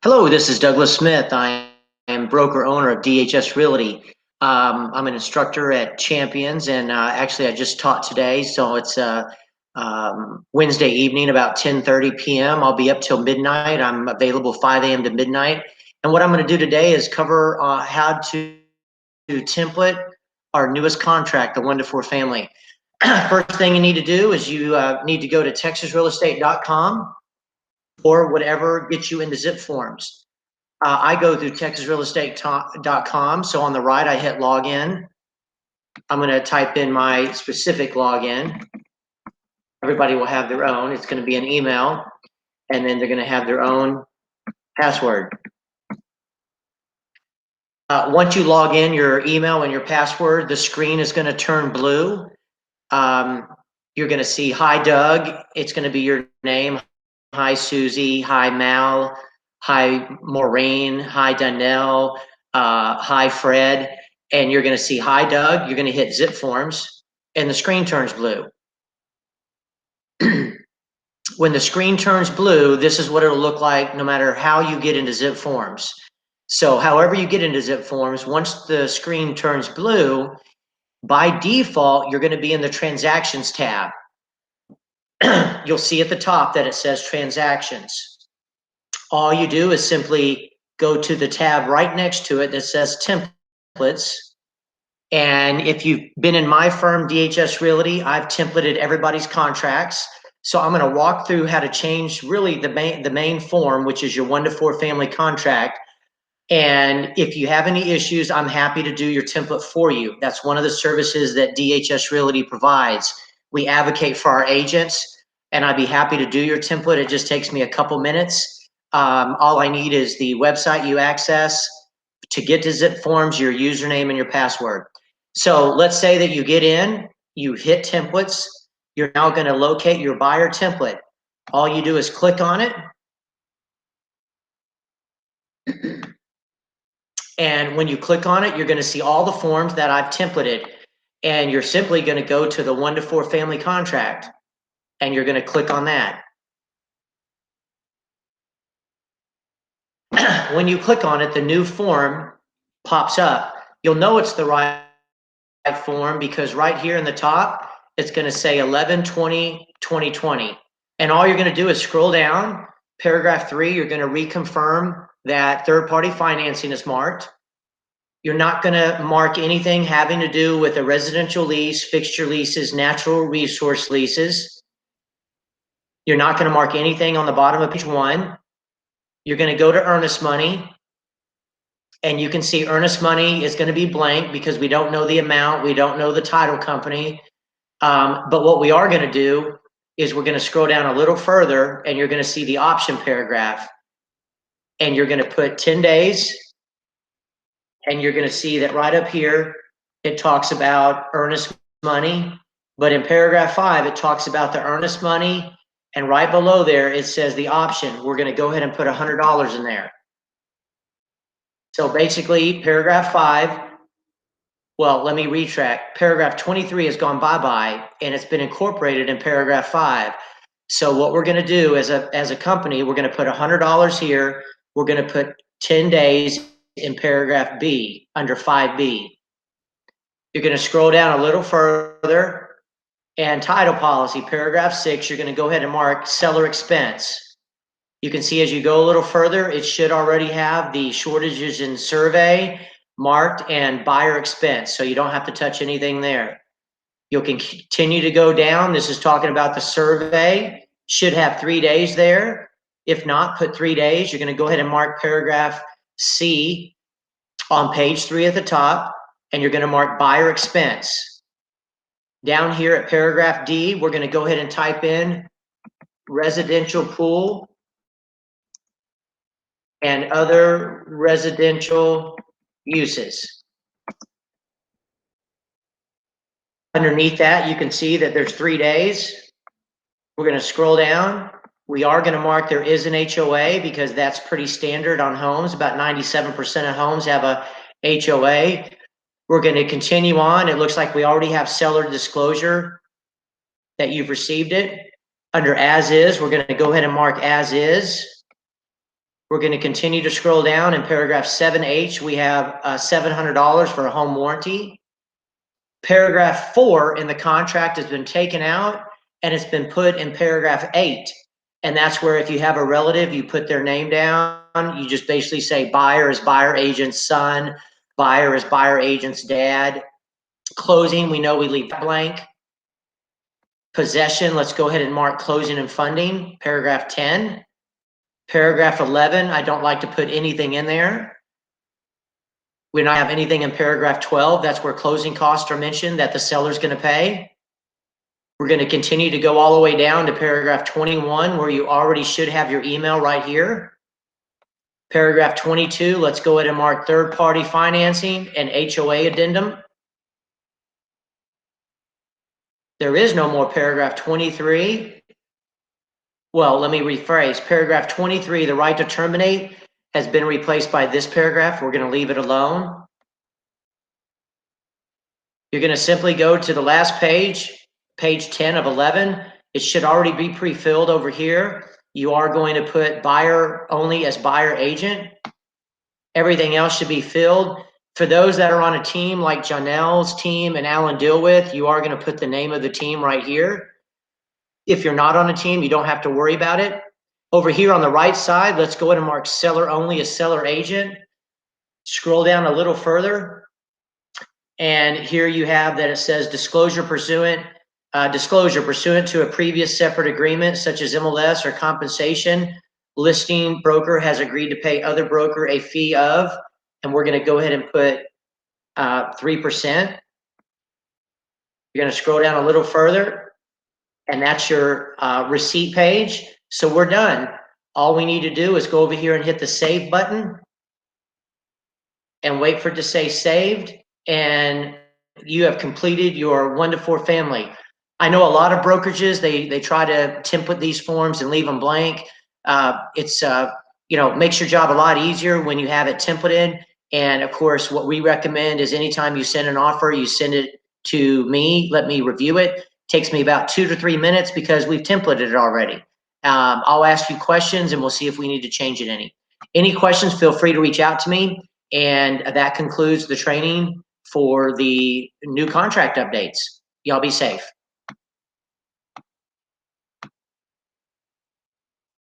Hello, this is Douglas Smith. I am broker owner of DHS Realty. I'm an instructor at Champions, and actually, I just taught today, so it's Wednesday evening, about 10:30 p.m. I'll be up till midnight. I'm available 5 a.m. to midnight. And what I'm going to do today is cover how to template our newest contract, the 1-to-4 family. First thing you need to do is you need to go to texasrealestate.com or whatever gets you into zip forms. I go through texasrealestate.com. So on the right, I hit login. I'm going to type in my specific login. Everybody will have their own. It's going to be an email, and then they're going to have their own password. Once you log in your email and your password, the screen is going to turn blue. You're going to see, hi, Doug. It's going to be your name. Hi, Susie. Hi, Mal. Hi, Maureen. Hi, Donnell. Hi, Fred. And you're going to see, hi, Doug. You're going to hit zip forms, and the screen turns blue. When the screen turns blue, this is what it'll look like no matter how you get into zip forms. So however you get into zip forms, once the screen turns blue, by default, you're going to be in the transactions tab. You'll see at the top that it says transactions. All you do is simply go to the tab right next to it that says templates. And if you've been in my firm, DHS Realty, I've templated everybody's contracts. So I'm going to walk through how to change really the main form, which is your 1-to-4 family contract. And if you have any issues, I'm happy to do your template for you. That's one of the services that DHS Realty provides. We advocate for our agents, and I'd be happy to do your template. It just takes me a couple minutes. All I need is the website you access to get to zip forms, your username and your password. So let's say that you get in, you hit templates. You're now going to locate your buyer template. All you do is click on it. And when you click on it, you're going to see all the forms that I've templated. And you're simply going to go to the 1-to-4 family contract, and you're going to click on that. When you click on it, the new form pops up. You'll know it's the right form because right here in the top, it's going to say 11/20/2020. And all you're going to do is scroll down. Paragraph 3, you're going to reconfirm that third-party financing is marked. You're not going to mark anything having to do with a residential lease, fixture leases, natural resource leases. You're not going to mark anything on the bottom of page 1. You're going to go to earnest money, and you can see earnest money is going to be blank because we don't know the amount. We don't know the title company. But what we are going to do is we're going to scroll down a little further, and you're going to see the option paragraph. And you're going to put 10 days. And you're going to see that right up here, it talks about earnest money. But in paragraph 5, it talks about the earnest money. And right below there, it says the option. We're going to go ahead and put $100 in there. So basically, paragraph 5, well, let me retract. Paragraph 23 has gone bye-bye, and it's been incorporated in paragraph 5. So what we're going to do as a company, we're going to put $100 here. We're going to put 10 days in paragraph B under 5B. You're going to scroll down a little further, and title policy, paragraph 6, you're going to go ahead and mark seller expense. You can see as you go a little further, it should already have the shortages in survey marked and buyer expense, so you don't have to touch anything there. You'll continue to go down. This is talking about the survey. Should have 3 days there. If not, put 3 days. You're going to go ahead and mark paragraph C on page 3 at the top, and you're going to mark buyer expense. Down here at paragraph D, we're going to go ahead and type in residential pool and other residential uses. Underneath that, you can see that there's 3 days. We're going to scroll down. We are going to mark there is an HOA because that's pretty standard on homes. About 97% of homes have a HOA. We're going to continue on. It looks like we already have seller disclosure that you've received it. Under as is, we're going to go ahead and mark as is. We're going to continue to scroll down. In paragraph 7H, we have $700 for a home warranty. Paragraph 4 in the contract has been taken out and it's been put in paragraph 8. And that's where if you have a relative, you put their name down. You just basically say buyer is buyer agent's son, buyer is buyer agent's dad. Closing, we know we leave blank. Possession, let's go ahead and mark closing and funding, paragraph 10. Paragraph 11, I don't like to put anything in there. We don't have anything in paragraph 12. That's where closing costs are mentioned that the seller's going to pay. We're going to continue to go all the way down to paragraph 21, where you already should have your email right here. Paragraph 22, let's go ahead and mark third-party financing and HOA addendum. There is no more paragraph 23. Well, let me rephrase. Paragraph 23, the right to terminate, has been replaced by this paragraph. We're going to leave it alone. You're going to simply go to the last page, page 10 of 11. It should already be pre-filled over here. You are going to put buyer only as buyer agent. Everything else should be filled. For those that are on a team like Janelle's team and Alan Dealwith, you are going to put the name of the team right here. If you're not on a team, you don't have to worry about it. Over here on the right side, let's go ahead and mark seller only as seller agent. Scroll down a little further. And here you have that it says disclosure pursuant to a previous separate agreement, such as MLS or compensation. Listing broker has agreed to pay other broker a fee of, and we're going to go ahead and put 3%. You're going to scroll down a little further, and that's your receipt page. So we're done. All we need to do is go over here and hit the save button and wait for it to say saved, and you have completed your 1 to 4 family. I know a lot of brokerages, they try to template these forms and leave them blank. It's makes your job a lot easier when you have it templated. And of course, what we recommend is anytime you send an offer, you send it to me, let me review it. Takes me about 2 to 3 minutes because we've templated it already. I'll ask you questions and we'll see if we need to change it any. Any questions, feel free to reach out to me. And that concludes the training for the new contract updates. Y'all be safe.